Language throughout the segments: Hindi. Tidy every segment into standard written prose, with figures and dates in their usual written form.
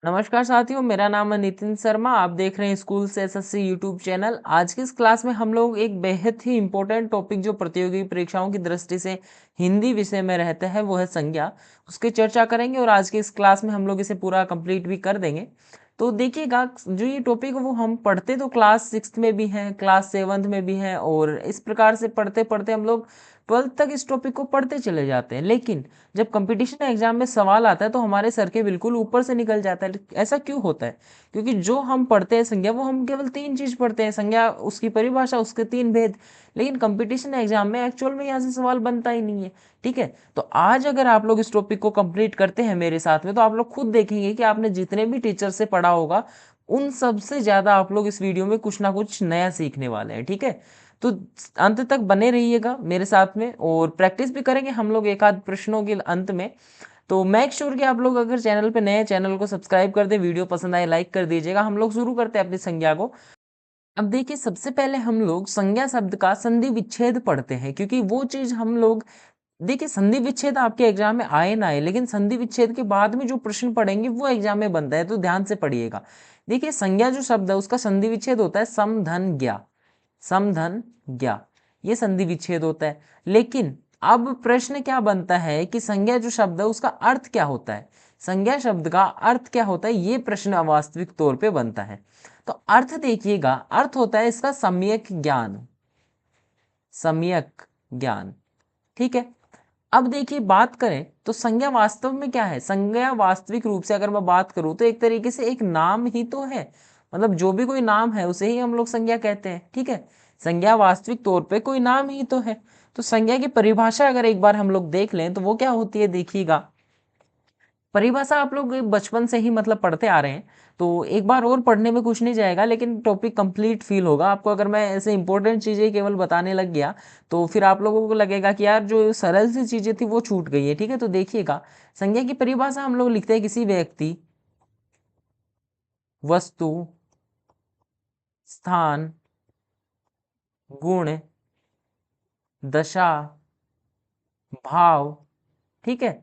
नमस्कार साथियों, मेरा नाम है नितिन शर्मा। आप देख रहे हैं स्कूल से एसएससी यूट्यूब चैनल। आज की इस क्लास में हम लोग एक बेहद ही इंपॉर्टेंट टॉपिक जो प्रतियोगी परीक्षाओं की दृष्टि से हिंदी विषय में रहता है वो है संज्ञा। उसकी चर्चा करेंगे और आज की इस क्लास में हम लोग इसे पूरा कंप्लीट भी कर देंगे। तो देखिएगा, जो ये टॉपिक है वो हम पढ़ते तो क्लास 6 में भी हैं, क्लास 7 में भी हैं, और इस प्रकार से पढ़ते पढ़ते हम लोग 12th तक इस टॉपिक को पढ़ते चले जाते हैं। लेकिन जब कंपटीशन एग्जाम में सवाल आता है तो हमारे सर के बिल्कुल ऊपर से निकल जाता है। ऐसा क्यों होता है? क्योंकि जो हम पढ़ते हैं संज्ञा, वो हम केवल 3 चीज पढ़ते हैं: संज्ञा, उसकी परिभाषा, उसके 3 भेद। लेकिन कंपटीशन एग्जाम में एक्चुअल में यहाँ से सवाल बनता ही नहीं है। ठीक है, तो आज अगर आप लोग इस टॉपिक को कंप्लीट करते हैं मेरे साथ में, तो आप लोग खुद देखेंगे कि आपने जितने भी टीचर से पढ़ा होगा उन सबसे ज्यादा आप लोग इस वीडियो में कुछ ना कुछ नया सीखने वाले हैं। ठीक है, तो अंत तक बने रहिएगा मेरे साथ में, और प्रैक्टिस भी करेंगे हम लोग एक आध प्रश्नों के अंत में। तो मेक श्योर कि आप लोग अगर चैनल पे नए, चैनल को सब्सक्राइब कर दे, वीडियो पसंद आए लाइक कर दीजिएगा। हम लोग शुरू करते हैं अपनी संज्ञा को। अब देखिए, सबसे पहले हम लोग संज्ञा शब्द का संधि विच्छेद पढ़ते हैं, क्योंकि वो चीज हम लोग, देखिए संधि विच्छेद आपके एग्जाम में आए ना आए, लेकिन संधि विच्छेद के बाद में जो प्रश्न पढ़ेंगे वो एग्जाम में बनता है, तो ध्यान से पढ़िएगा। देखिए, संज्ञा जो शब्द है उसका संधि विच्छेद होता है समधन ज्ञा। समधन ज्ञा, ये संधि विच्छेद होता है। लेकिन अब प्रश्न क्या बनता है कि संज्ञा जो शब्द है उसका अर्थ क्या होता है, संज्ञा शब्द का अर्थ क्या होता है, ये प्रश्न अवास्तविक तौर पे बनता है। तो अर्थ देखिएगा, अर्थ होता है इसका सम्यक ज्ञान। सम्यक ज्ञान, ठीक है। अब देखिए, बात करें तो संज्ञा वास्तव में क्या है? संज्ञा वास्तविक रूप से अगर मैं बात करूं तो एक तरीके से एक नाम ही तो है। मतलब जो भी कोई नाम है उसे ही हम लोग संज्ञा कहते हैं। ठीक है, संज्ञा वास्तविक तौर पे कोई नाम ही तो है। तो संज्ञा की परिभाषा अगर एक बार हम लोग देख लें तो वो क्या होती है, देखिएगा। परिभाषा आप लोग बचपन से ही मतलब पढ़ते आ रहे हैं, तो एक बार और पढ़ने में कुछ नहीं जाएगा, लेकिन टॉपिक कंप्लीट फील होगा आपको। अगर मैं ऐसे इंपॉर्टेंट चीजें केवल बताने लग गया तो फिर आप लोगों को लगेगा कि यार जो सरल सी चीजें थी वो छूट गई है। ठीक है, तो देखिएगा, संज्ञा की परिभाषा हम लोग लिखते हैं: किसी व्यक्ति, वस्तु, स्थान, गुण, दशा, भाव, ठीक है,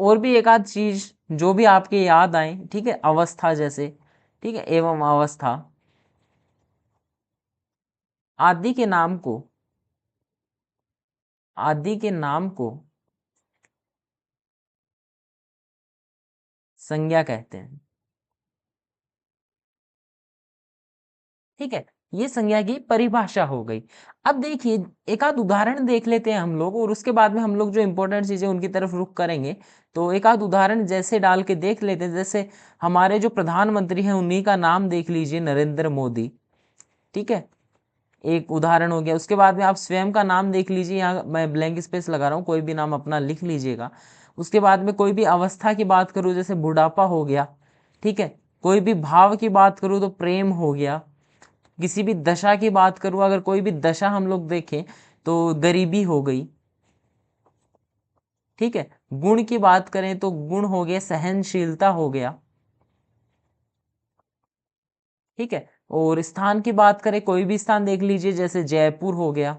और भी एक आध चीज जो भी आपके याद आए, ठीक है, अवस्था जैसे, ठीक है, एवं अवस्था आदि के नाम को, आदि के नाम को संज्ञा कहते हैं। ठीक है, ये संज्ञा की परिभाषा हो गई। अब देखिए, एक आध उदाहरण देख लेते हैं हम लोग, और उसके बाद में हम लोग जो इंपॉर्टेंट चीजें उनकी तरफ रुख करेंगे। तो एक आध उदाहरण जैसे डाल के देख लेते हैं। जैसे हमारे जो प्रधानमंत्री हैं उन्हीं का नाम देख लीजिए, नरेंद्र मोदी। ठीक है, एक उदाहरण हो गया। उसके बाद में आप स्वयं का नाम देख लीजिए, यहाँ मैं ब्लैंक स्पेस लगा रहा हूँ, कोई भी नाम अपना लिख लीजिएगा। उसके बाद में कोई भी अवस्था की बात करूँ, जैसे बुढ़ापा हो गया। ठीक है, कोई भी भाव की बात करूँ तो प्रेम हो गया। किसी भी दशा की बात करूँ, अगर कोई भी दशा हम लोग देखें तो गरीबी हो गई। ठीक है, गुण की बात करें तो गुण हो गया सहनशीलता हो गया। ठीक है, और स्थान की बात करें, कोई भी स्थान देख लीजिए, जैसे जयपुर हो गया।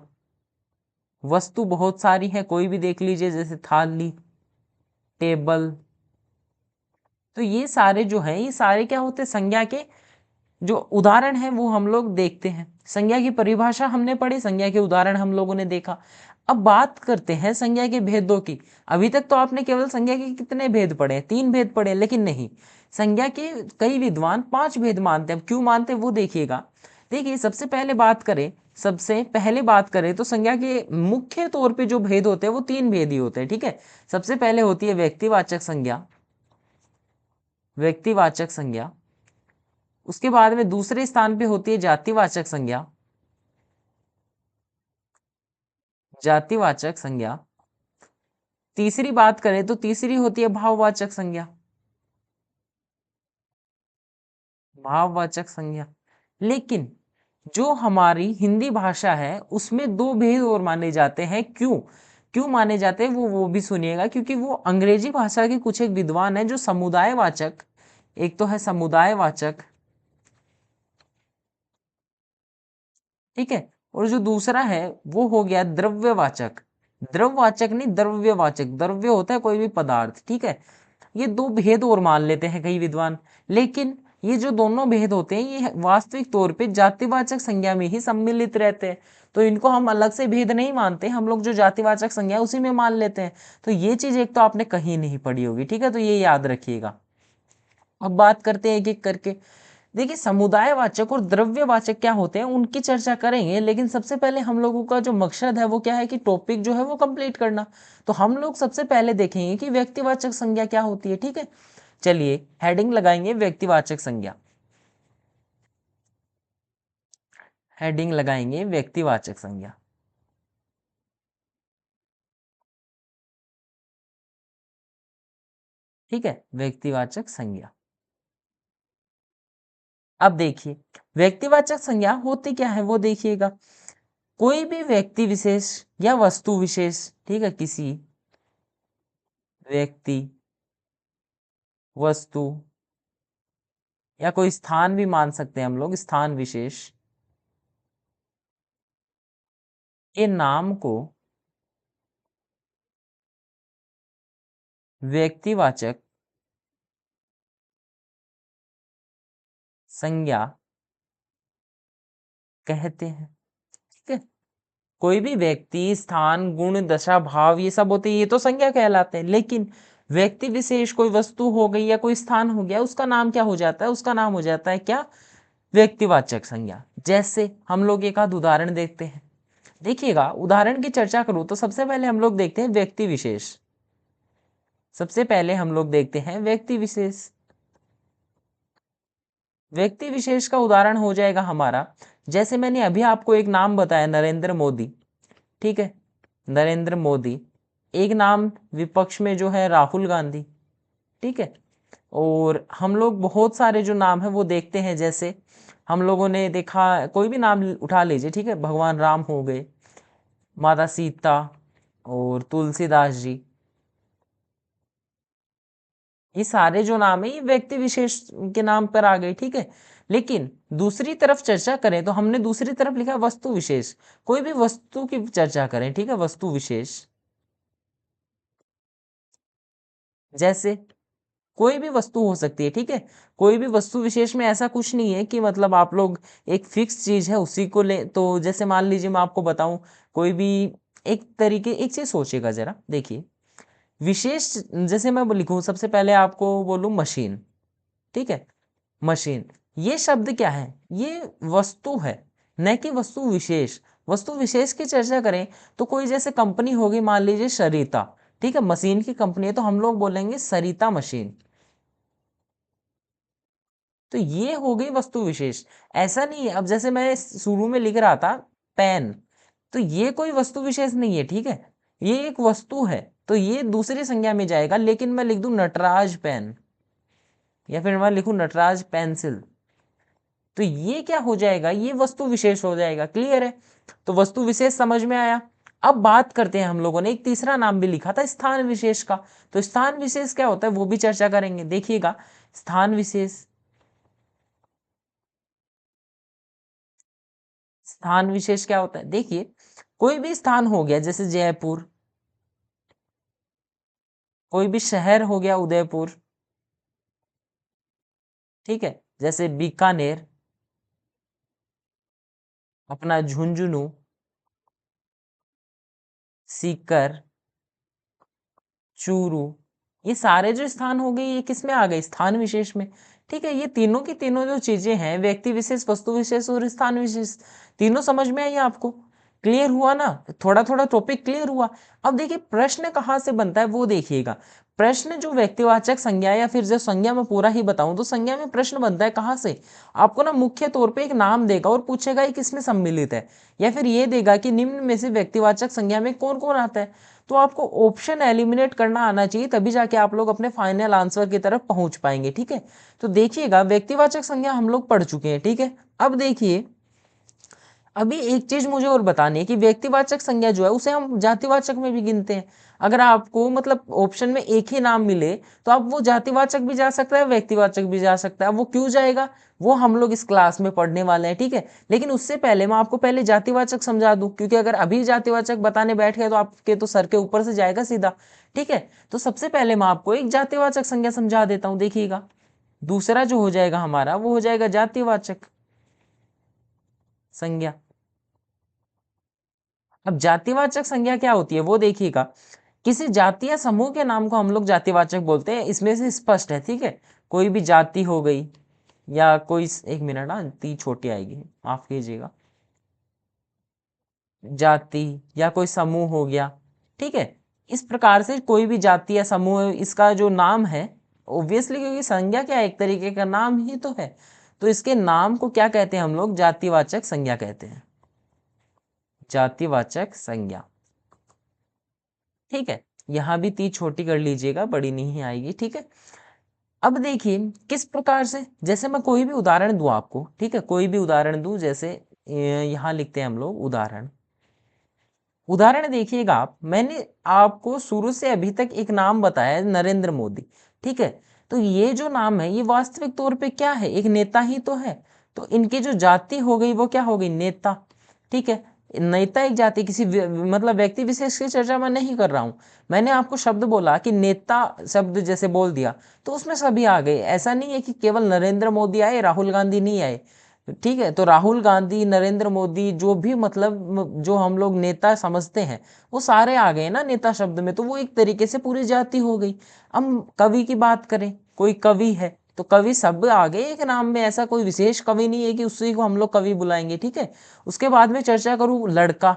वस्तु बहुत सारी है, कोई भी देख लीजिए, जैसे थाली, टेबल। तो ये सारे जो हैं, ये सारे क्या होते हैं, संज्ञा के जो उदाहरण है वो हम लोग देखते हैं। संज्ञा की परिभाषा हमने पढ़ी, संज्ञा के उदाहरण हम लोगों ने देखा। अब बात करते हैं संज्ञा के भेदों की। अभी तक तो आपने केवल संज्ञा के कितने भेद पढ़े हैं? 3 भेद पढ़े, लेकिन नहीं, संज्ञा के कई विद्वान 5 भेद मानते हैं। अब क्यों मानते हैं वो देखिएगा। देखिए, सबसे पहले बात करें तो संज्ञा के मुख्य तौर पे जो भेद होते हैं वो 3 भेद ही होते हैं। ठीक है, सबसे पहले होती है व्यक्तिवाचक संज्ञा। व्यक्तिवाचक संज्ञा, उसके बाद में दूसरे स्थान पे होती है जातिवाचक संज्ञा। जातिवाचक संज्ञा, तीसरी बात करें तो तीसरी होती है भाववाचक संज्ञा। भाववाचक संज्ञा, लेकिन जो हमारी हिंदी भाषा है उसमें 2 भेद और माने जाते हैं। क्यों क्यों माने जाते हैं वो भी सुनिएगा, क्योंकि वो अंग्रेजी भाषा के कुछ एक विद्वान हैं जो समुदायवाचक, एक तो है समुदायवाचक, ठीक है, और जो दूसरा है वो हो गया द्रव्यवाचक। द्रव्यवाचक नहीं, द्रव्यवाचक। द्रव्य होता है कोई भी पदार्थ, ठीक है। ये दो भेद और मान लेते हैं कई विद्वान, लेकिन ये जो दोनों भेद होते हैं ये वास्तविक तौर पे जातिवाचक संज्ञा में ही सम्मिलित रहते हैं। तो इनको हम अलग से भेद नहीं मानते, हम लोग जो जातिवाचक संज्ञा है उसी में मान लेते हैं। तो ये चीज एक तो आपने कहीं नहीं पढ़ी होगी, ठीक है, तो ये याद रखिएगा। अब बात करते हैं एक एक करके। देखिए समुदायवाचक और द्रव्यवाचक क्या होते हैं उनकी चर्चा करेंगे, लेकिन सबसे पहले हम लोगों का जो मकसद है वो क्या है कि टॉपिक जो है वो कंप्लीट करना। तो हम लोग सबसे पहले देखेंगे कि व्यक्तिवाचक संज्ञा क्या होती है, ठीक है। चलिए हेडिंग लगाएंगे व्यक्तिवाचक संज्ञा, हेडिंग लगाएंगे व्यक्तिवाचक संज्ञा। ठीक है, व्यक्तिवाचक संज्ञा। अब देखिए व्यक्तिवाचक संज्ञा होती क्या है वो देखिएगा। कोई भी व्यक्ति विशेष या वस्तु विशेष, ठीक है, किसी व्यक्ति, वस्तु या कोई स्थान भी मान सकते हैं हम लोग, स्थान विशेष के नाम को व्यक्तिवाचक संज्ञा कहते हैं। ठीक है, कोई भी व्यक्ति, स्थान, गुण, दशा, भाव ये सब होते हैं, ये तो संज्ञा कहलाते हैं। लेकिन व्यक्ति विशेष, कोई वस्तु हो गई या कोई स्थान हो गया, उसका नाम क्या हो जाता है, उसका नाम हो जाता है क्या, व्यक्तिवाचक संज्ञा। जैसे हम लोग एक आध उदाहरण देखते हैं। देखिएगा उदाहरण की चर्चा करूं तो सबसे पहले हम लोग देखते हैं व्यक्ति विशेष। सबसे पहले हम लोग देखते हैं व्यक्ति विशेष। व्यक्ति विशेष का उदाहरण हो जाएगा हमारा, जैसे मैंने अभी आपको एक नाम बताया नरेंद्र मोदी, ठीक है, नरेंद्र मोदी। एक नाम विपक्ष में जो है राहुल गांधी, ठीक है। और हम लोग बहुत सारे जो नाम है वो देखते हैं, जैसे हम लोगों ने देखा, कोई भी नाम उठा लीजिए, ठीक है, भगवान राम हो गए, माता सीता और तुलसीदास जी, ये सारे जो नाम है ये व्यक्ति विशेष के नाम पर आ गए, ठीक है। लेकिन दूसरी तरफ चर्चा करें तो हमने दूसरी तरफ लिखा वस्तु विशेष। कोई भी वस्तु की चर्चा करें, ठीक है, वस्तु विशेष, जैसे कोई भी वस्तु हो सकती है, ठीक है। कोई भी वस्तु विशेष में ऐसा कुछ नहीं है कि मतलब आप लोग एक फिक्स चीज है उसी को ले। तो जैसे मान लीजिए मैं आपको बताऊं, कोई भी एक तरीके, एक चीज सोचिएगा जरा, देखिए विशेष, जैसे मैं लिखूं सबसे पहले आपको बोलूं मशीन, ठीक है, मशीन, ये शब्द क्या है, ये वस्तु है, न कि वस्तु विशेष। वस्तु विशेष की चर्चा करें तो कोई जैसे कंपनी होगी, मान लीजिए सरिता, ठीक है, मशीन की कंपनी है, तो हम लोग बोलेंगे सरिता मशीन। तो ये हो गई वस्तु विशेष। ऐसा नहीं है, अब जैसे मैं शुरू में लिख रहा था पेन, तो ये कोई वस्तु विशेष नहीं है, ठीक है, ये एक वस्तु है, तो ये दूसरी संज्ञा में जाएगा। लेकिन मैं लिख दूं नटराज पेन, या फिर मैं लिखूं नटराज पेंसिल, तो ये क्या हो जाएगा, ये वस्तु विशेष हो जाएगा। क्लियर है, तो वस्तु विशेष समझ में आया। अब बात करते हैं, हम लोगों ने एक तीसरा नाम भी लिखा था स्थान विशेष का। तो स्थान विशेष क्या होता है वो भी चर्चा करेंगे। देखिएगा स्थान विशेष, स्थान विशेष क्या होता है, देखिए कोई भी स्थान हो गया जैसे जयपुर, कोई भी शहर हो गया उदयपुर, ठीक है, जैसे बीकानेर, अपना झुंझुनू, सीकर, चूरू, ये सारे जो स्थान हो गए ये किस में आ गए, स्थान विशेष में। ठीक है, ये तीनों की तीनों जो चीजें हैं, व्यक्ति विशेष, वस्तु विशेष और स्थान विशेष, तीनों समझ में आई आपको। क्लियर हुआ ना, थोड़ा थोड़ा टॉपिक क्लियर हुआ। अब देखिए प्रश्न कहाँ से बनता है वो देखिएगा। प्रश्न जो व्यक्तिवाचक संज्ञा या फिर जो संज्ञा में पूरा ही बताऊं तो संज्ञा में प्रश्न बनता है कहाँ से, आपको ना मुख्य तौर पे एक नाम देगा और पूछेगा ये किसमें सम्मिलित है, या फिर ये देगा कि निम्न में से व्यक्तिवाचक संज्ञा में कौन कौन आता है। तो आपको ऑप्शन एलिमिनेट करना आना चाहिए, तभी जाके आप लोग अपने फाइनल आंसर की तरफ पहुंच पाएंगे। ठीक है, तो देखिएगा व्यक्तिवाचक संज्ञा हम लोग पढ़ चुके हैं, ठीक है। अब देखिए अभी एक चीज मुझे और बतानी है कि व्यक्तिवाचक संज्ञा जो है उसे हम जातिवाचक में भी गिनते हैं। अगर आपको मतलब ऑप्शन में एक ही नाम मिले तो आप वो जातिवाचक भी जा सकता है, व्यक्तिवाचक भी जा सकता है। वो क्यों जाएगा, वो हम लोग इस क्लास में पढ़ने वाले हैं, ठीक है। लेकिन उससे पहले मैं आपको पहले जातिवाचक समझा दूं, क्योंकि अगर अभी जातिवाचक बताने बैठ गए तो आपके तो सर के ऊपर से जाएगा सीधा, ठीक है। तो सबसे पहले मैं आपको एक जातिवाचक संज्ञा समझा देता हूं, देखिएगा। दूसरा जो हो जाएगा हमारा वो हो जाएगा जातिवाचक संज्ञा। अब जातिवाचक संज्ञा क्या होती है वो देखिएगा। किसी जाति या समूह के नाम को हम लोग जातिवाचक बोलते हैं, इसमें से स्पष्ट है, ठीक है। कोई भी जाति हो गई या कोई, एक मिनट ना, ती छोटी आएगी, माफ कीजिएगा। जाति या कोई समूह हो गया, ठीक है। इस प्रकार से कोई भी जाति या समूह, इसका जो नाम है, ऑब्वियसली क्योंकि संज्ञा क्या है, एक तरीके का नाम ही तो है, तो इसके नाम को क्या कहते हैं हम लोग, जातिवाचक संज्ञा कहते हैं, जातिवाचक संज्ञा, ठीक है। यहां भी ती छोटी कर लीजिएगा, बड़ी नहीं आएगी, ठीक है। अब देखिए किस प्रकार से, जैसे मैं कोई भी उदाहरण दूं आपको, ठीक है, कोई भी उदाहरण दूं, जैसे यहां लिखते हैं हम लोग उदाहरण। उदाहरण देखिएगा आप, मैंने आपको शुरू से अभी तक एक नाम बताया है, नरेंद्र मोदी, ठीक है। तो ये जो नाम है ये वास्तविक तौर पे क्या है, एक नेता ही तो है। तो इनकी जो जाति हो गई वो क्या हो गई, नेता, ठीक है। नेता एक जाति, किसी मतलब व्यक्ति विशेष की चर्चा मैं नहीं कर रहा हूं। मैंने आपको शब्द बोला कि नेता शब्द जैसे बोल दिया तो उसमें सभी आ गए। ऐसा नहीं है कि केवल नरेंद्र मोदी आए, राहुल गांधी नहीं आए, ठीक है। तो राहुल गांधी, नरेंद्र मोदी, जो भी मतलब जो हम लोग नेता समझते हैं वो सारे आ गए ना नेता शब्द में, तो वो एक तरीके से पूरी जाति हो गई। हम कवि की बात करें, कोई कवि है तो कवि सब आ गए एक नाम में, ऐसा कोई विशेष कवि नहीं है कि उसी को हम लोग कवि बुलाएंगे, ठीक है। उसके बाद में चर्चा करूं लड़का।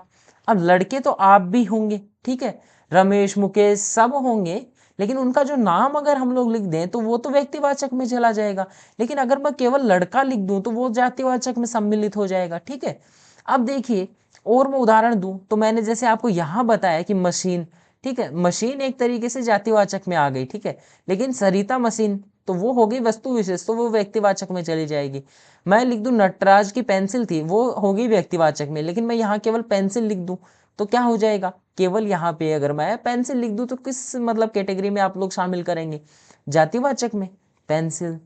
अब लड़के तो आप भी होंगे, ठीक है, रमेश, मुकेश सब होंगे, लेकिन उनका जो नाम अगर हम लोग लिख दें तो वो तो व्यक्तिवाचक में चला जाएगा। लेकिन अगर मैं केवल लड़का लिख दूं तो वो जातिवाचक में सम्मिलित हो जाएगा, ठीक है। अब देखिए और मैं उदाहरण दूं तो मैंने जैसे आपको यहां बताया कि मशीन, ठीक है, मशीन एक तरीके से जातिवाचक में आ गई, ठीक है। लेकिन सरिता मशीन तो वो हो गई वस्तु विशेष, तो वो व्यक्तिवाचक में चली जाएगी। मैं लिख दूं नटराज की पेंसिल थी, वो होगी व्यक्तिवाचक में, लेकिन मैं यहाँ केवल पेंसिल लिख दूं तो क्या हो जाएगा, केवल यहाँ पे अगर मैं पेंसिल लिख दूं तो किस मतलब कैटेगरी में आप लोग शामिल करेंगे, जातिवाचक में, पेंसिल,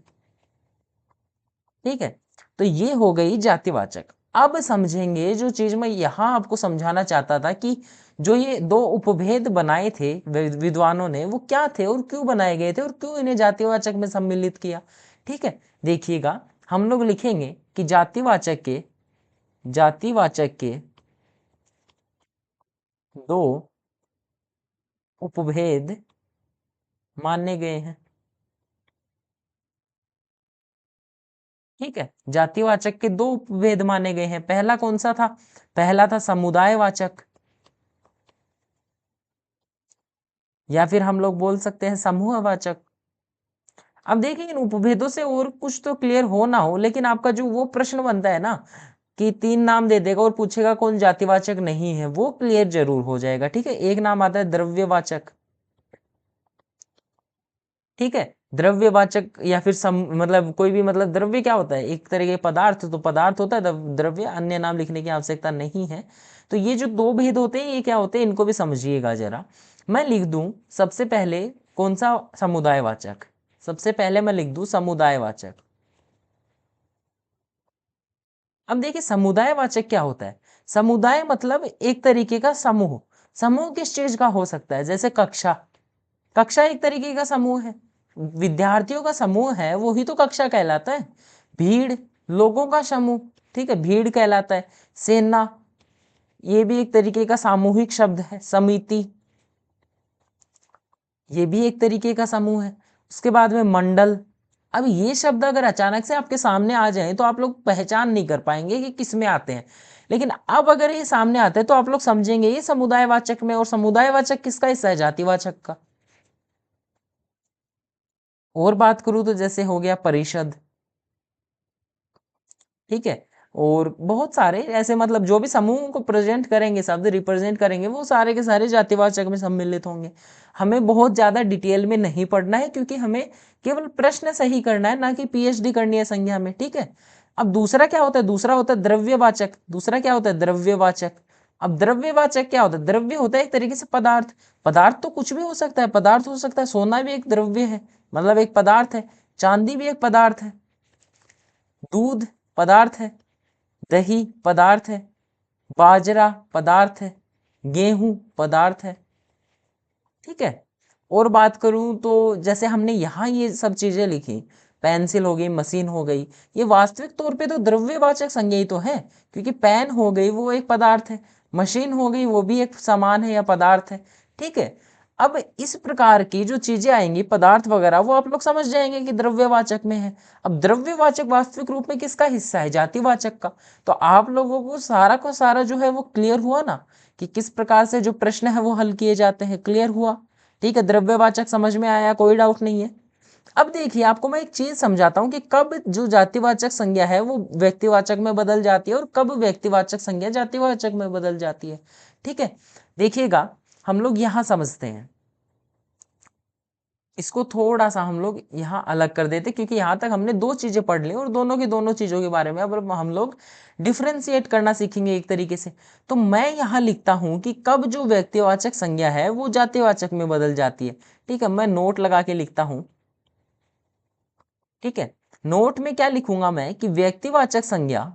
ठीक है। तो ये हो गई जातिवाचक। अब समझेंगे जो चीज मैं यहां आपको समझाना चाहता था कि जो ये दो उपभेद बनाए थे विद्वानों ने, वो क्या थे और क्यों बनाए गए थे और क्यों इन्हें जातिवाचक में सम्मिलित किया, ठीक है। देखिएगा हम लोग लिखेंगे कि जातिवाचक के दो उपभेद माने गए हैं, ठीक है। जातिवाचक के दो उपभेद माने गए हैं। पहला कौन सा था, पहला था समुदायवाचक, या फिर हम लोग बोल सकते हैं समूहवाचक। अब देखिए इन उपभेदों से और कुछ तो क्लियर हो ना हो, लेकिन आपका जो वो प्रश्न बनता है ना कि तीन नाम दे देगा और पूछेगा कौन जातिवाचक नहीं है, वो क्लियर जरूर हो जाएगा, ठीक है। एक नाम आता है द्रव्यवाचक, ठीक है। द्रव्यवाचक या फिर मतलब कोई भी, मतलब द्रव्य क्या होता है, एक तरह के पदार्थ, तो पदार्थ होता है द्रव्य, अन्य नाम लिखने की आवश्यकता नहीं है। तो ये जो दो भेद होते हैं ये क्या होते हैं, इनको भी समझिएगा जरा। मैं लिख दूं सबसे पहले कौन सा, समुदायवाचक। सबसे पहले मैं लिख दूं समुदायवाचक। अब देखिए समुदायवाचक क्या होता है, समुदाय मतलब एक तरीके का समूह। समूह किस चीज का हो सकता है, जैसे कक्षा, कक्षा एक तरीके का समूह है, विद्यार्थियों का समूह है वो ही तो कक्षा कहलाता है। भीड़, लोगों का समूह, ठीक है, भीड़ कहलाता है। सेना, ये भी एक तरीके का सामूहिक शब्द है। समिति, ये भी एक तरीके का समूह है। उसके बाद में मंडल। अब ये शब्द अगर अचानक से आपके सामने आ जाए तो आप लोग पहचान नहीं कर पाएंगे कि किस में आते हैं, लेकिन अब अगर ये सामने आते हैं तो आप लोग समझेंगे ये समुदायवाचक में। और समुदायवाचक किसका हिस्सा है, जातिवाचक का। और बात करूं तो जैसे हो गया परिषद, ठीक है। और बहुत सारे ऐसे मतलब जो भी समूह को प्रेजेंट करेंगे, शब्द रिप्रेजेंट करेंगे, वो सारे के सारे जातिवाचक में सम्मिलित होंगे। हमें बहुत ज्यादा डिटेल में नहीं पढ़ना है, क्योंकि हमें केवल प्रश्न सही करना है, ना कि पीएचडी करनी है संज्ञा में, ठीक है। अब दूसरा क्या होता है, दूसरा होता है द्रव्यवाचक। दूसरा क्या होता है, द्रव्यवाचक। अब द्रव्यवाचक क्या होता है, द्रव्य होता है एक तरीके से पदार्थ। पदार्थ तो कुछ भी हो सकता है, पदार्थ हो सकता है, सोना भी एक द्रव्य है, मतलब एक पदार्थ है, चांदी भी एक पदार्थ है, दूध पदार्थ है, दही पदार्थ है, बाजरा पदार्थ है, गेहूं पदार्थ है। ठीक है। और बात करूं तो जैसे हमने यहाँ ये सब चीजें लिखी, पेंसिल हो गई, मशीन हो गई, ये वास्तविक तौर पे तो द्रव्यवाचक संज्ञा ही तो है, क्योंकि पेन हो गई वो एक पदार्थ है, मशीन हो गई वो भी एक सामान है या पदार्थ है। ठीक है। अब इस प्रकार की जो चीजें आएंगी पदार्थ वगैरह, वो आप लोग समझ जाएंगे कि द्रव्यवाचक में है। अब द्रव्यवाचक वास्तविक रूप में किसका हिस्सा है, जातिवाचक का। तो आप लोगों को सारा जो है वो क्लियर हुआ ना, कि किस प्रकार से जो प्रश्न है वो हल किए जाते हैं, क्लियर हुआ। ठीक है, द्रव्यवाचक समझ में आया, कोई डाउट नहीं है। अब देखिए आपको मैं एक चीज समझाता हूं कि कब जो जातिवाचक संज्ञा है वो व्यक्तिवाचक में बदल जाती है और कब व्यक्तिवाचक संज्ञा जातिवाचक में बदल जाती है। ठीक है। देखिएगा, हम लोग यहां समझते हैं, इसको थोड़ा सा हम लोग यहाँ अलग कर देते, क्योंकि यहाँ तक हमने दो चीजें पढ़ ली और दोनों की दोनों चीजों के बारे में अब हम लोग डिफ्रेंशिएट करना सीखेंगे एक तरीके से। तो मैं यहाँ लिखता हूँ कि कब जो व्यक्तिवाचक संज्ञा है वो जातिवाचक में बदल जाती है। ठीक है, मैं नोट लगा के लिखता हूँ। ठीक है, नोट में क्या लिखूंगा मैं कि व्यक्तिवाचक संज्ञा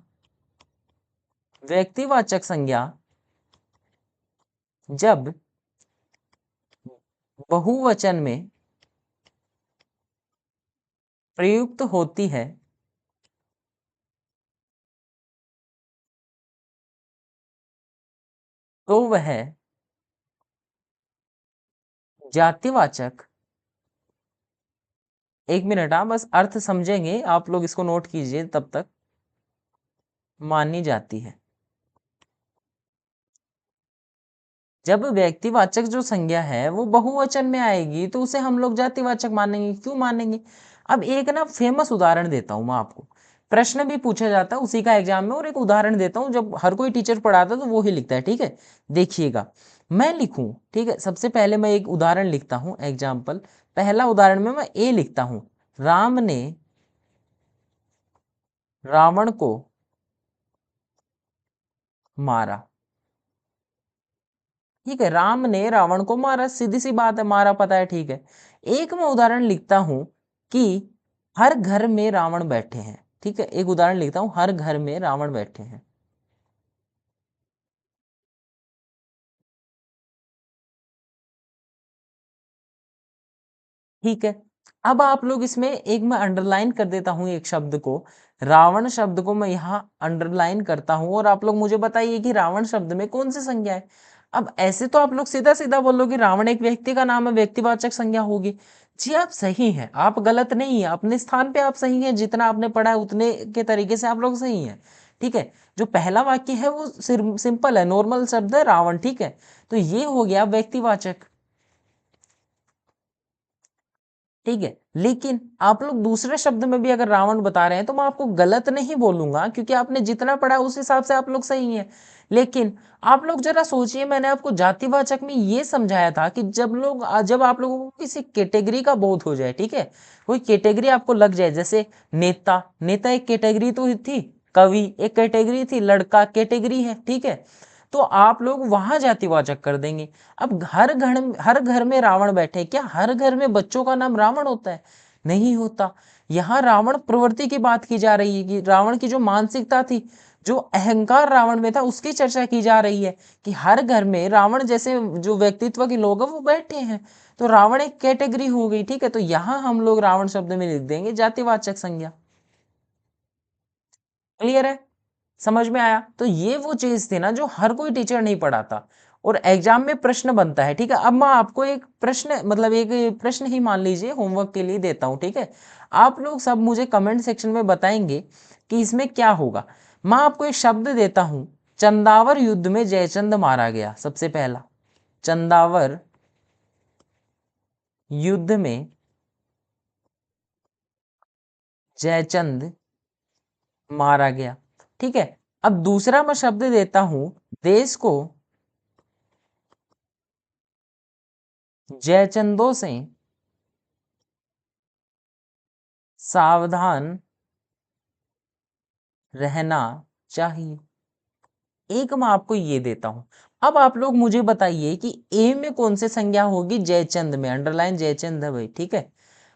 जब बहुवचन में प्रयुक्त होती है तो वह जातिवाचक, एक मिनट, हाँ बस अर्थ समझेंगे आप लोग, इसको नोट कीजिए तब तक, मानी जाती है। जब व्यक्तिवाचक जो संज्ञा है वो बहुवचन में आएगी तो उसे हम लोग जातिवाचक मानेंगे। क्यों मानेंगे? अब एक ना फेमस उदाहरण देता हूं मैं आपको, प्रश्न भी पूछा जाता है उसी का एग्जाम में, और एक उदाहरण देता हूं, जब हर कोई टीचर पढ़ाता है तो वो ही लिखता है। ठीक है, देखिएगा, मैं लिखूं, ठीक है, सबसे पहले मैं एक उदाहरण लिखता हूं, एग्जाम्पल। पहला उदाहरण में मैं ए लिखता हूं, राम ने रावण को मारा। ठीक है, राम ने रावण को मारा, सीधी सी बात है, मारा पता है। ठीक है, एक मैं उदाहरण लिखता हूं कि हर घर में रावण बैठे हैं। ठीक है, एक उदाहरण लिखता हूं, हर घर में रावण बैठे हैं। ठीक है, अब आप लोग इसमें एक मैं अंडरलाइन कर देता हूं, एक शब्द को, रावण शब्द को मैं यहाँ अंडरलाइन करता हूं, और आप लोग मुझे बताइए कि रावण शब्द में कौन सी संज्ञा है। अब ऐसे तो आप लोग सीधा सीधा बोलोगे रावण एक व्यक्ति का नाम है, व्यक्तिवाचक संज्ञा होगी। जी आप सही हैं, आप गलत नहीं है, अपने स्थान पे आप सही हैं, जितना आपने पढ़ा है उतने के तरीके से आप लोग सही हैं। ठीक है, जो पहला वाक्य है वो सिंपल है, नॉर्मल शब्द है रावण। ठीक है, तो ये हो गया व्यक्तिवाचक। ठीक है, लेकिन आप लोग दूसरे शब्द में भी अगर रावण बता रहे हैं तो मैं आपको गलत नहीं बोलूंगा, क्योंकि आपने जितना पढ़ा उस हिसाब से आप लोग सही हैं। लेकिन आप लोग जरा सोचिए, मैंने आपको जातिवाचक में ये समझाया था कि जब आप लोगों को किसी कैटेगरी का बोध हो जाए, ठीक है, कोई कैटेगरी आपको लग जाए, जैसे नेता, नेता एक कैटेगरी तो थी, कवि एक कैटेगरी थी, लड़का कैटेगरी है। ठीक है, तो आप लोग वहां जातिवाचक कर देंगे। अब हर घर में रावण बैठे, क्या हर घर में बच्चों का नाम रावण होता है? नहीं होता। यहाँ रावण प्रवृत्ति की बात की जा रही है, कि रावण की जो मानसिकता थी, जो अहंकार रावण में था, उसकी चर्चा की जा रही है, कि हर घर में रावण जैसे जो व्यक्तित्व के लोग हैं वो बैठे हैं। तो रावण एक कैटेगरी हो गई। ठीक है, तो यहाँ हम लोग रावण शब्द में लिख देंगे जातिवाचक संज्ञा। क्लियर है? समझ में आया? तो ये वो चीज थी ना जो हर कोई टीचर नहीं पढ़ाता, और एग्जाम में प्रश्न बनता है। ठीक है, अब मैं आपको एक प्रश्न, मतलब एक प्रश्न ही मान लीजिए होमवर्क के लिए देता हूं। ठीक है, आप लोग सब मुझे कमेंट सेक्शन में बताएंगे कि इसमें क्या होगा। मैं आपको एक शब्द देता हूं, चंदावर युद्ध में जयचंद मारा गया। सबसे पहला, चंदावर युद्ध में जयचंद मारा गया। ठीक है, अब दूसरा मैं शब्द देता हूं, देश को जयचंदों से सावधान रहना चाहिए। एक मैं आपको ये देता हूं। अब आप लोग मुझे बताइए कि ए में कौन सी संज्ञा होगी, जयचंद में, अंडरलाइन जयचंद है भाई, ठीक है।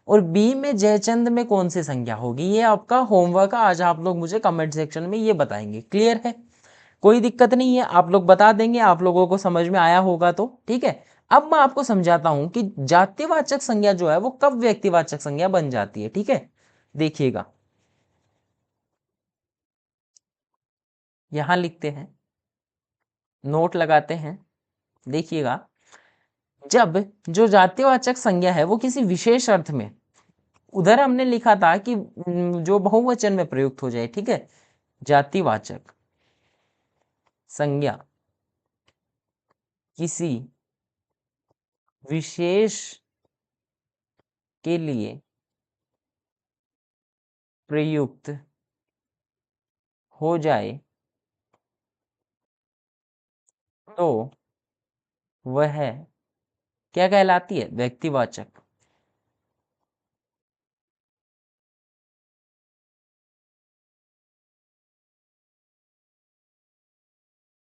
और बी में जयचंद में कौन सी संज्ञा होगी, ये आपका होमवर्क है, आज आप लोग मुझे कमेंट सेक्शन में ये बताएंगे। क्लियर है, कोई दिक्कत नहीं है, आप लोग बता देंगे, आप लोगों को समझ में आया होगा तो ठीक है। अब मैं आपको समझाता हूं कि जातिवाचक संज्ञा जो है वो कब व्यक्तिवाचक संज्ञा बन जाती है, ठीक है। देखिएगा, यहां लिखते हैं, नोट लगाते हैं। देखिएगा, जब जो जातिवाचक संज्ञा है वो किसी विशेष अर्थ में, उधर हमने लिखा था कि जो बहुवचन में प्रयुक्त हो जाए, ठीक है। जातिवाचक संज्ञा किसी विशेष के लिए प्रयुक्त हो जाए तो वह क्या कहलाती है, व्यक्तिवाचक।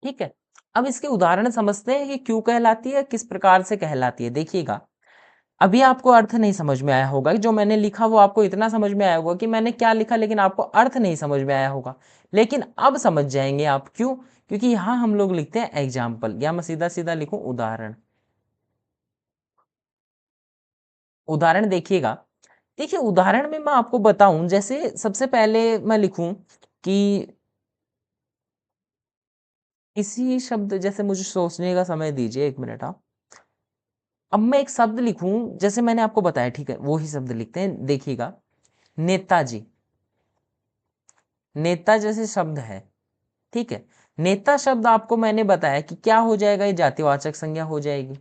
ठीक है, अब इसके उदाहरण समझते हैं कि क्यों कहलाती है, किस प्रकार से कहलाती है। देखिएगा, अभी आपको अर्थ नहीं समझ में आया होगा, जो मैंने लिखा वो आपको इतना समझ में आया होगा कि मैंने क्या लिखा, लेकिन आपको अर्थ नहीं समझ में आया होगा। लेकिन अब समझ जाएंगे आप, क्यों, क्योंकि यहां हम लोग लिखते हैं एग्जाम्पल, या मैं सीधा सीधा लिखूं उदाहरण। उदाहरण देखिएगा, देखिए उदाहरण में मैं आपको बताऊं, जैसे सबसे पहले मैं लिखूं कि इसी शब्द, जैसे मुझे सोचने का समय दीजिए, 1 मिनट आप। अब मैं एक शब्द लिखूं, जैसे मैंने आपको बताया, ठीक है, वो ही शब्द लिखते हैं। देखिएगा, नेताजी, नेता जैसे शब्द है, ठीक है। नेता शब्द आपको मैंने बताया कि क्या हो जाएगा, ये जातिवाचक संज्ञा हो जाएगी।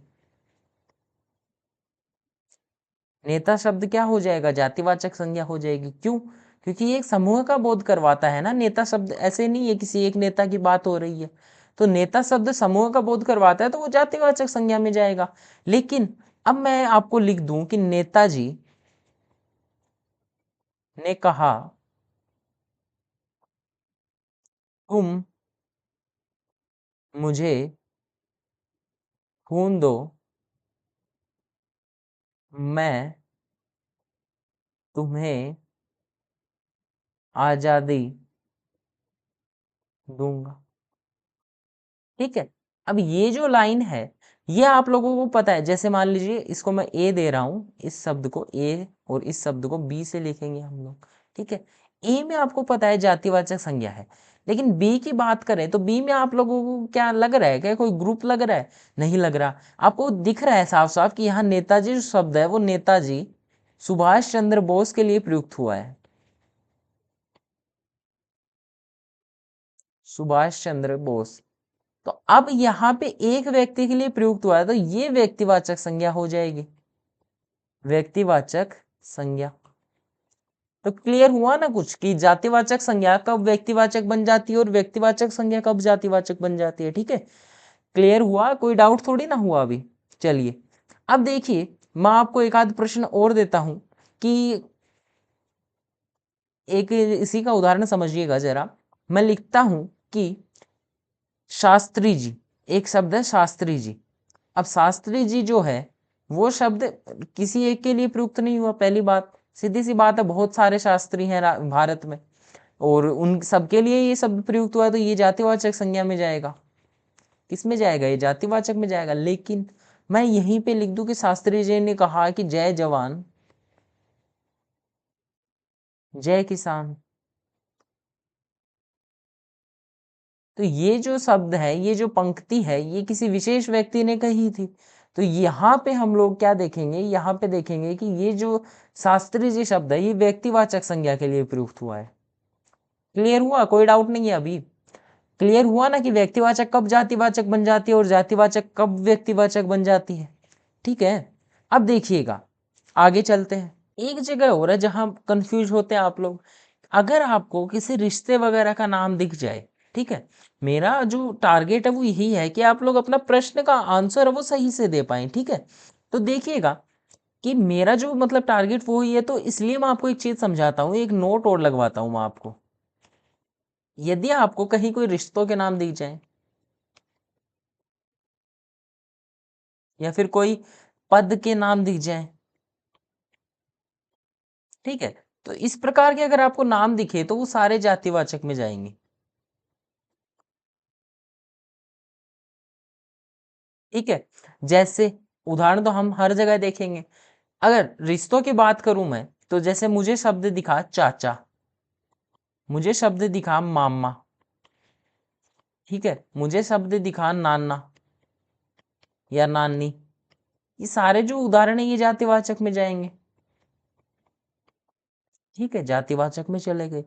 नेता शब्द क्या हो जाएगा, जातिवाचक संज्ञा हो जाएगी। क्यों, क्योंकि ये एक समूह का बोध करवाता है ना। नेता शब्द ऐसे नहीं है किसी एक नेता की बात हो रही है, तो नेता शब्द समूह का बोध करवाता है, तो वो जातिवाचक संज्ञा में जाएगा। लेकिन अब मैं आपको लिख दूं कि नेताजी ने कहा, तुम मुझे खून दो, मैं तुम्हें आजादी दूंगा। ठीक है, अब ये जो लाइन है, ये आप लोगों को पता है। जैसे मान लीजिए इसको मैं ए दे रहा हूं, इस शब्द को ए और इस शब्द को बी से लिखेंगे हम लोग, ठीक है। ए में आपको पता है जातिवाचक संज्ञा है, लेकिन बी की बात करें तो बी में आप लोगों को क्या लग रहा है, क्या कोई ग्रुप लग रहा है, नहीं लग रहा। आपको दिख रहा है साफ साफ कि यहाँ नेताजी जो शब्द है वो नेताजी सुभाष चंद्र बोस के लिए प्रयुक्त हुआ है, सुभाष चंद्र बोस। तो अब यहाँ पे एक व्यक्ति के लिए प्रयुक्त हुआ है, तो ये व्यक्तिवाचक संज्ञा हो जाएगी, व्यक्तिवाचक संज्ञा। तो क्लियर हुआ ना कुछ, कि जातिवाचक संज्ञा कब व्यक्तिवाचक बन जाती है और व्यक्तिवाचक संज्ञा कब जातिवाचक बन जाती है, ठीक है। क्लियर हुआ, कोई डाउट थोड़ी ना हुआ अभी। चलिए, अब देखिए, मैं आपको एक आध प्रश्न और देता हूं कि एक इसी का उदाहरण समझिएगा जरा। मैं लिखता हूं कि शास्त्री जी, एक शब्द है शास्त्री जी। अब शास्त्री जी जो है वो शब्द किसी एक के लिए प्रयुक्त नहीं हुआ, पहली बात, सीधी सी बात है, बहुत सारे शास्त्री हैं भारत में, और उन सबके लिए ये शब्द प्रयुक्त हुआ, तो ये जातिवाचक संज्ञा में जाएगा। किस में जाएगा, ये जातिवाचक में जाएगा। लेकिन मैं यहीं पे लिख दूं कि शास्त्री जी ने कहा कि जय जवान जय किसान, तो ये जो शब्द है, ये जो पंक्ति है, ये किसी विशेष व्यक्ति ने कही थी। तो यहाँ पे हम लोग क्या देखेंगे, यहाँ पे देखेंगे कि ये जो शास्त्री जी शब्द है ये व्यक्तिवाचक संज्ञा के लिए प्रयुक्त हुआ है। क्लियर हुआ, कोई डाउट नहीं है अभी। क्लियर हुआ ना कि व्यक्तिवाचक कब जातिवाचक बन जाती है और जातिवाचक कब व्यक्तिवाचक बन जाती है, ठीक है। अब देखिएगा, आगे चलते हैं। एक जगह हो रहा है जहां कंफ्यूज होते हैं आप लोग। अगर आपको किसी रिश्ते वगैरह का नाम दिख जाए, ठीक है, मेरा जो टारगेट है वो यही है कि आप लोग अपना प्रश्न का आंसर है वो सही से दे पाए, ठीक है। तो देखिएगा कि मेरा जो मतलब टारगेट वो ही है, तो इसलिए मैं आपको एक चीज समझाता हूँ, एक नोट और लगवाता हूँ मैं आपको। यदि आपको कहीं कोई रिश्तों के नाम दिख जाए या फिर कोई पद के नाम दिख जाए, ठीक है, तो इस प्रकार के अगर आपको नाम दिखे तो वो सारे जातिवाचक में जाएंगे। ठीक है, जैसे उदाहरण तो हम हर जगह देखेंगे। अगर रिश्तों की बात करूं मैं, तो जैसे मुझे शब्द दिखा चाचा, मुझे शब्द दिखा मामा, ठीक है, मुझे शब्द दिखा नाना या नानी, ये सारे जो उदाहरण है ये जातिवाचक में जाएंगे। ठीक है, जातिवाचक में चले गए।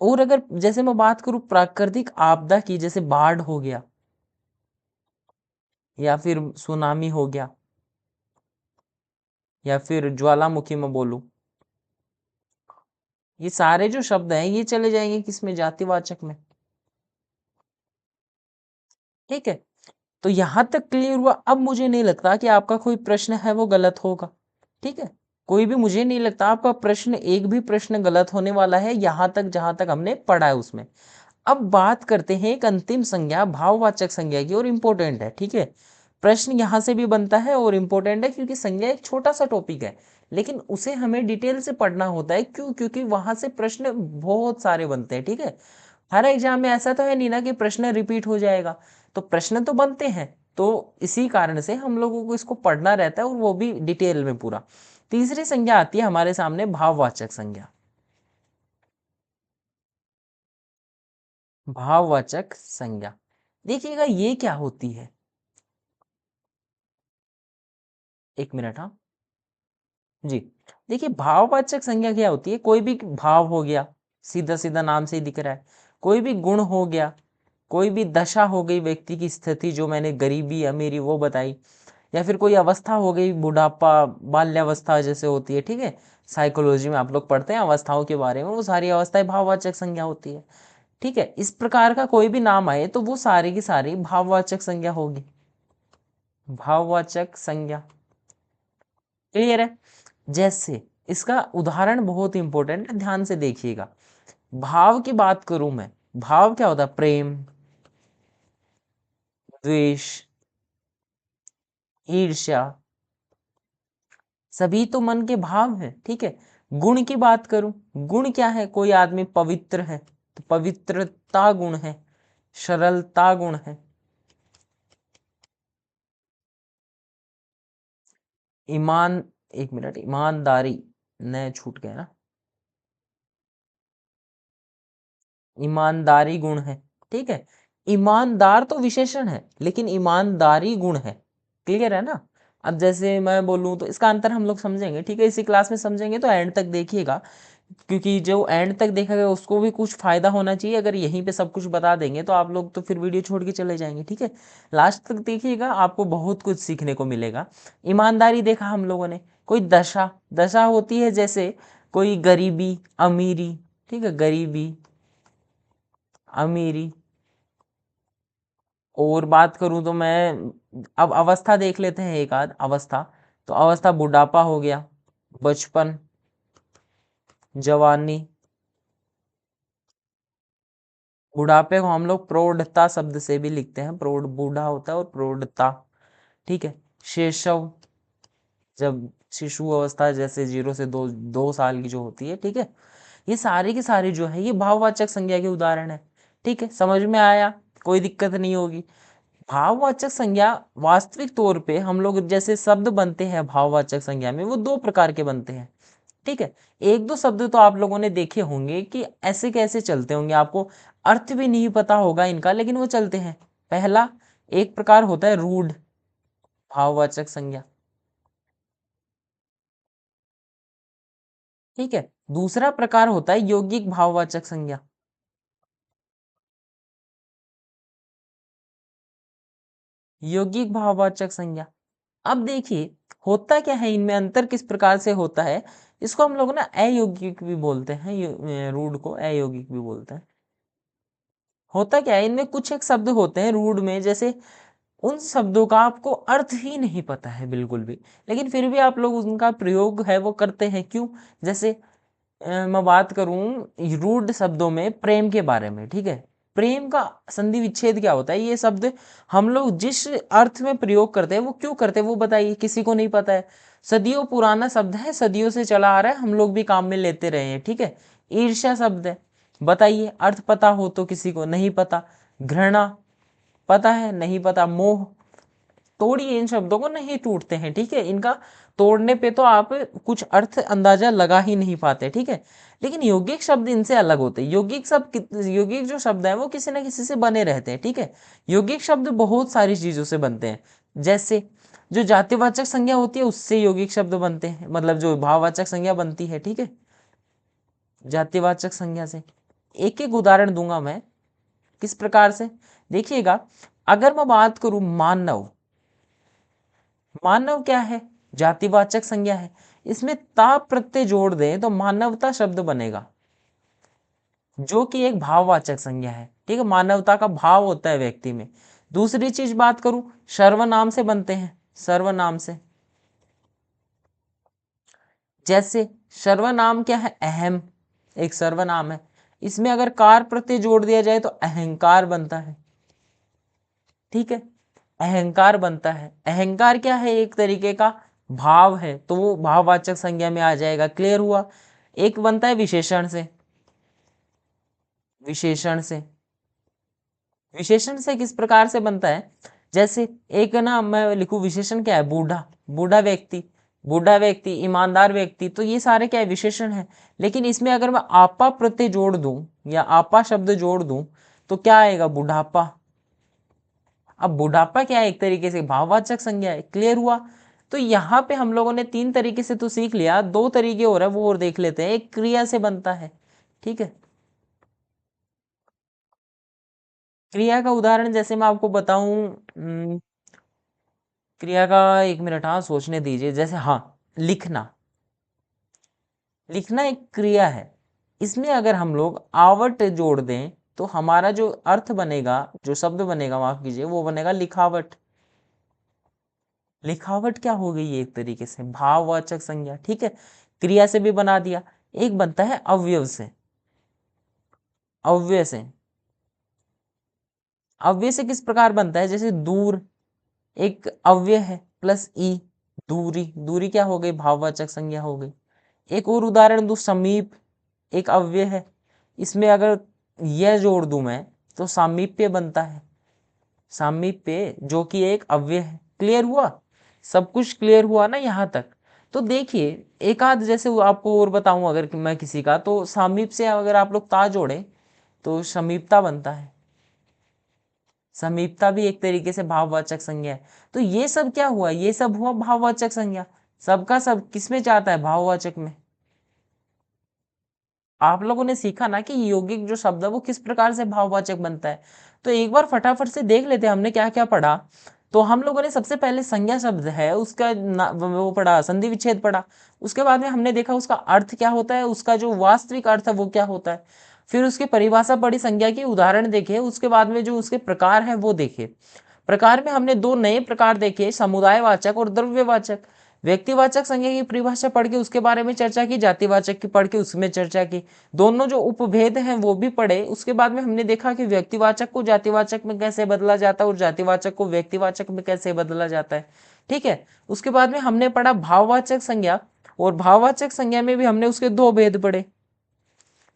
और अगर जैसे मैं बात करूं प्राकृतिक आपदा की, जैसे बाढ़ हो गया या फिर सुनामी हो गया या फिर ज्वालामुखी में बोलूं, ये सारे जो शब्द हैं ये चले जाएंगे किसमें, जातिवाचक में। ठीक है, तो यहां तक क्लियर हुआ। अब मुझे नहीं लगता कि आपका कोई प्रश्न है वो गलत होगा। ठीक है, कोई भी, मुझे नहीं लगता आपका प्रश्न, एक भी प्रश्न गलत होने वाला है यहां तक जहां तक हमने पढ़ा है उसमें। अब बात करते हैं एक अंतिम संज्ञा, भाववाचक संज्ञा की, और इम्पोर्टेंट है। ठीक है, प्रश्न यहां से भी बनता है और इम्पोर्टेंट है क्योंकि संज्ञा एक छोटा सा टॉपिक है, लेकिन उसे हमें डिटेल से पढ़ना होता है। क्यों? क्योंकि वहां से प्रश्न बहुत सारे बनते हैं। ठीक है, हर एग्जाम में ऐसा तो है नहीं ना कि प्रश्न रिपीट हो जाएगा, तो प्रश्न तो बनते हैं। तो इसी कारण से हम लोगों को इसको पढ़ना रहता है और वो भी डिटेल में पूरा। तीसरी संज्ञा आती है हमारे सामने, भाववाचक संज्ञा। भाववाचक संज्ञा, देखिएगा ये क्या होती है। एक मिनट, हाँ जी। देखिए भाववाचक संज्ञा क्या होती है, कोई भी भाव हो गया, सीधा सीधा नाम से ही दिख रहा है, कोई भी गुण हो गया, कोई भी दशा हो गई, व्यक्ति की स्थिति जो मैंने गरीबी अमीरी वो बताई, या फिर कोई अवस्था हो गई, बुढ़ापा, बाल्यावस्था जैसे होती है। ठीक है, साइकोलॉजी में आप लोग पढ़ते हैं अवस्थाओं के बारे में, वो सारी अवस्थाएं भाववाचक संज्ञा होती है। ठीक है, इस प्रकार का कोई भी नाम आए तो वो सारी की सारी भाववाचक संज्ञा होगी। भाववाचक संज्ञा क्लियर है। जैसे इसका उदाहरण बहुत इंपॉर्टेंट है, ध्यान से देखिएगा। भाव की बात करूं मैं, भाव क्या होता है, प्रेम, द्वेष, ईर्ष्या, सभी तो मन के भाव हैं। ठीक है, गुण की बात करूं, गुण क्या है, कोई आदमी पवित्र है तो पवित्रता गुण है, सरलता गुण है, ईमान, एक मिनट, ईमानदारी, न छूट गया ना, ईमानदारी गुण है। ठीक है, ईमानदार तो विशेषण है लेकिन ईमानदारी गुण है। क्लियर है ना। अब जैसे मैं बोलूं तो इसका अंतर हम लोग समझेंगे। ठीक है, इसी क्लास में समझेंगे, तो एंड तक देखिएगा, क्योंकि जो एंड तक देखेगा उसको भी कुछ फायदा होना चाहिए। अगर यहीं पे सब कुछ बता देंगे तो आप लोग तो फिर वीडियो छोड़ के चले जाएंगे। ठीक है, लास्ट तक देखिएगा, आपको बहुत कुछ सीखने को मिलेगा। ईमानदारी देखा हम लोगों ने, कोई दशा, दशा होती है जैसे कोई गरीबी अमीरी। ठीक है, गरीबी अमीरी। और बात करूं तो मैं, अब अवस्था देख लेते हैं एक आध अवस्था, तो अवस्था बुढ़ापा हो गया, बचपन, जवानी, बुढ़ापे को हम लोग प्रौढ़ता शब्द से भी लिखते हैं, प्रौढ़ बूढ़ा होता है और प्रौढ़ता। ठीक है, शैशव, जब शिशु अवस्था जैसे 0 से 2 साल की जो होती है। ठीक है, ये सारी की सारी जो है ये भाववाचक संज्ञा के उदाहरण है। ठीक है, समझ में आया, कोई दिक्कत नहीं होगी। भाववाचक संज्ञा वास्तविक तौर पे हम लोग जैसे शब्द बनते हैं भाववाचक संज्ञा में, वो दो प्रकार के बनते हैं। ठीक है, एक दो शब्द तो आप लोगों ने देखे होंगे कि ऐसे कैसे चलते होंगे, आपको अर्थ भी नहीं पता होगा इनका, लेकिन वो चलते हैं। पहला एक प्रकार होता है रूढ़ भाववाचक संज्ञा। ठीक है, दूसरा प्रकार होता है यौगिक भाववाचक संज्ञा। यौगिक भाववाचक संज्ञा, अब देखिए होता क्या है इनमें, अंतर किस प्रकार से होता है। इसको हम लोग ना अयौगिक भी बोलते हैं, रूढ़ को अयौगिक भी बोलते हैं। होता क्या है, इनमें कुछ एक शब्द होते हैं रूढ़ में, जैसे उन शब्दों का आपको अर्थ ही नहीं पता है बिल्कुल भी, लेकिन फिर भी आप लोग उनका प्रयोग है वो करते हैं। क्यों? जैसे मैं बात करूं रूढ़ शब्दों में प्रेम के बारे में, ठीक है। प्रेम का संधि विच्छेद क्या होता है, ये शब्द हम लोग जिस अर्थ में प्रयोग करते हैं वो क्यों करते हैं वो बताइए, किसी को नहीं पता है। सदियों पुराना शब्द है, सदियों से चला आ रहा है, हम लोग भी काम में लेते रहे हैं, ठीक है। ईर्ष्या शब्द है, बताइए अर्थ पता हो तो, किसी को नहीं पता। घृणा पता है, नहीं पता। मोह, तोड़िए इन शब्दों को, नहीं टूटते हैं, ठीक है। इनका तोड़ने पे तो आप कुछ अर्थ अंदाजा लगा ही नहीं पाते, ठीक है। लेकिन यौगिक शब्द इनसे अलग होते हैं। यौगिक जो शब्द है वो किसी ना किसी से बने रहते हैं, ठीक है। यौगिक शब्द बहुत सारी चीजों से बनते हैं, जैसे जो जातिवाचक संज्ञा होती है उससे यौगिक शब्द बनते हैं, मतलब जो भाववाचक संज्ञा बनती है, ठीक है, जातिवाचक संज्ञा से। एक एक उदाहरण दूंगा मैं, किस प्रकार से, देखिएगा। अगर मैं बात करूं मानव, मानव क्या है, जातिवाचक संज्ञा है, इसमें ता प्रत्यय जोड़ दें तो मानवता शब्द बनेगा, जो कि एक भाववाचक संज्ञा है, ठीक है। मानवता का भाव होता है व्यक्ति में। दूसरी चीज बात करूं, सर्वनाम से बनते हैं, सर्वनाम से। जैसे सर्वनाम क्या है, अहम एक सर्वनाम है, इसमें अगर कार प्रत्यय जोड़ दिया जाए तो अहंकार बनता है, ठीक है, अहंकार बनता है। अहंकार क्या है, एक तरीके का भाव है, तो वो भाववाचक संज्ञा में आ जाएगा। क्लियर हुआ। एक बनता है विशेषण से, विशेषण से, विशेषण से किस प्रकार से बनता है, जैसे एक ना मैं लिखूं, विशेषण क्या है, बूढ़ा, बूढ़ा व्यक्ति, बूढ़ा व्यक्ति, ईमानदार व्यक्ति, तो ये सारे क्या है, विशेषण है। लेकिन इसमें अगर मैं आपा प्रत्यय जोड़ दूं या आपा शब्द जोड़ दूं तो क्या आएगा, बुढ़ापा। अब बुढ़ापा क्या है, एक तरीके से भाववाचक संज्ञा है। क्लियर हुआ। तो यहाँ पे हम लोगों ने तीन तरीके से तो सीख लिया, दो तरीके हो रहा है वो और देख लेते हैं। एक क्रिया से बनता है, ठीक है। क्रिया का उदाहरण जैसे मैं आपको बताऊं, क्रिया का, एक मिनट, हाँ सोचने दीजिए। जैसे हाँ, लिखना, लिखना एक क्रिया है। इसमें अगर हम लोग आवट जोड़ दें तो हमारा जो अर्थ बनेगा, जो शब्द बनेगा, माफ कीजिए, वो बनेगा लिखावट। लिखावट क्या हो गई, एक तरीके से भाववाचक संज्ञा, ठीक है। क्रिया से भी बना दिया। एक बनता है अवयव से, अव्यय से। अव्यय से किस प्रकार बनता है, जैसे दूर एक अव्यय है प्लस ई, दूरी, दूरी क्या हो गई, भाववाचक संज्ञा हो गई। एक और उदाहरण दूं, समीप एक अव्यय है, इसमें अगर यह जोड़ दूं मैं तो सामीप्य बनता है, सामीप्य जो कि एक अव्यय है। क्लियर हुआ, सब कुछ क्लियर हुआ ना यहाँ तक। तो देखिए, एक आध जैसे आपको और बताऊं अगर मैं किसी का, तो सामीप से अगर आप लोग ता जोड़े तो समीपता बनता है। समीपता भी एक तरीके से भाववाचक संज्ञा है। तो ये सब क्या हुआ, ये सब हुआ भाववाचक संज्ञा। सबका सब किस में जाता है, भाववाचक में। आप लोगों ने सीखा ना कि यौगिक जो शब्द है वो किस प्रकार से भाववाचक बनता है। तो एक बार फटाफट से देख लेते हैं हमने क्या क्या पढ़ा। तो हम लोगों ने सबसे पहले संज्ञा शब्द है उसका वो पढ़ा, संधि विच्छेद पढ़ा। उसके बाद में हमने देखा उसका अर्थ क्या होता है, उसका जो वास्तविक अर्थ है वो क्या होता है। फिर उसकी परिभाषा पढ़ी, संज्ञा के उदाहरण देखे, उसके बाद में जो उसके प्रकार है वो देखे। प्रकार में हमने दो नए प्रकार देखे, समुदायवाचक और द्रव्यवाचक। व्यक्तिवाचक संज्ञा की परिभाषा पढ़ के उसके बारे में चर्चा की, जातिवाचक की पढ़ के उसमें चर्चा की। दोनों जो उपभेद हैं वो भी पढ़े। उसके बाद में हमने देखा कि व्यक्तिवाचक को जातिवाचक में कैसे बदला जाता है और जातिवाचक को व्यक्तिवाचक में कैसे बदला जाता है, ठीक है। उसके बाद में हमने पढ़ा भाववाचक संज्ञा, और भाववाचक संज्ञा में भी हमने उसके दो भेद पढ़े।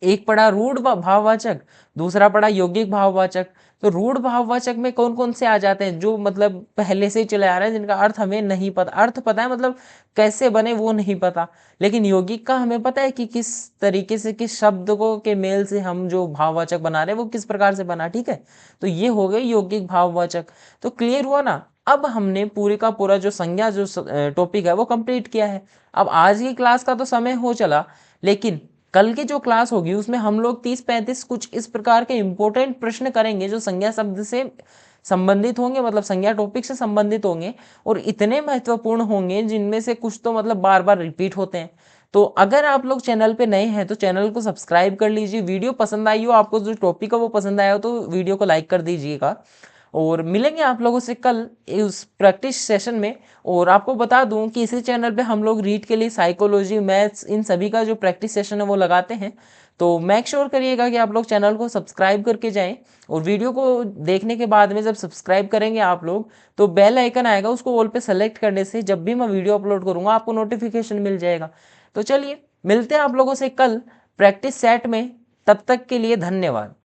एक पढ़ा रूढ़ भाववाचक, दूसरा पढ़ा यौगिक भाववाचक। तो रूढ़ भाववाचक में कौन कौन से आ जाते हैं, जो मतलब पहले से ही चले आ रहे हैं, जिनका अर्थ हमें नहीं पता, अर्थ पता है मतलब कैसे बने वो नहीं पता, लेकिन यौगिक का हमें पता है कि किस तरीके से, किस शब्द को के मेल से हम जो भाववाचक बना रहे हैं वो किस प्रकार से बना, ठीक है। तो ये हो गए यौगिक भाववाचक। तो क्लियर हुआ ना। अब हमने पूरे का पूरा जो संज्ञा जो टॉपिक है वो कंप्लीट किया है। अब आज की क्लास का तो समय हो चला, लेकिन कल की जो क्लास होगी उसमें हम लोग 30-35 कुछ इस प्रकार के इंपॉर्टेंट प्रश्न करेंगे जो संज्ञा शब्द से संबंधित होंगे, मतलब संज्ञा टॉपिक से संबंधित होंगे, और इतने महत्वपूर्ण होंगे जिनमें से कुछ तो मतलब बार बार रिपीट होते हैं। तो अगर आप लोग चैनल पे नए हैं तो चैनल को सब्सक्राइब कर लीजिए। वीडियो पसंद आई हो, आपको जो टॉपिक है वो पसंद आया हो तो वीडियो को लाइक कर दीजिएगा। और मिलेंगे आप लोगों से कल उस प्रैक्टिस सेशन में। और आपको बता दूं कि इसी चैनल पे हम लोग रीड के लिए साइकोलॉजी, मैथ्स, इन सभी का जो प्रैक्टिस सेशन है वो लगाते हैं। तो मेक श्योर करिएगा कि आप लोग चैनल को सब्सक्राइब करके जाएं। और वीडियो को देखने के बाद में जब सब्सक्राइब करेंगे आप लोग, तो बेल आइकन आएगा, उसको ऑल पे सेलेक्ट करने से जब भी मैं वीडियो अपलोड करूंगा आपको नोटिफिकेशन मिल जाएगा। तो चलिए मिलते हैं आप लोगों से कल प्रैक्टिस सेट में। तब तक के लिए धन्यवाद।